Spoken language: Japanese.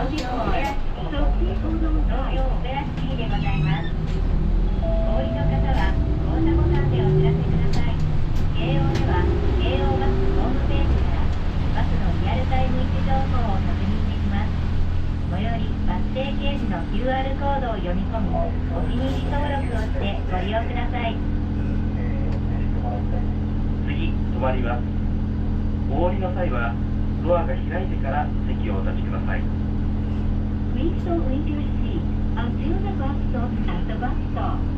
東京オペラシティでございます。お降りの方は降車ボタンでお知らせください。京王では京王バスホームページからバスのリアルタイム位置情報を確認できます。最寄りバス停掲示の QR コードを読み込み、お気に入り登録をしてご利用ください。次、止まります。お降りの際はドアが開いてから席をお立ちください。 Please don't leave your seat until the bus stops at the bus stop.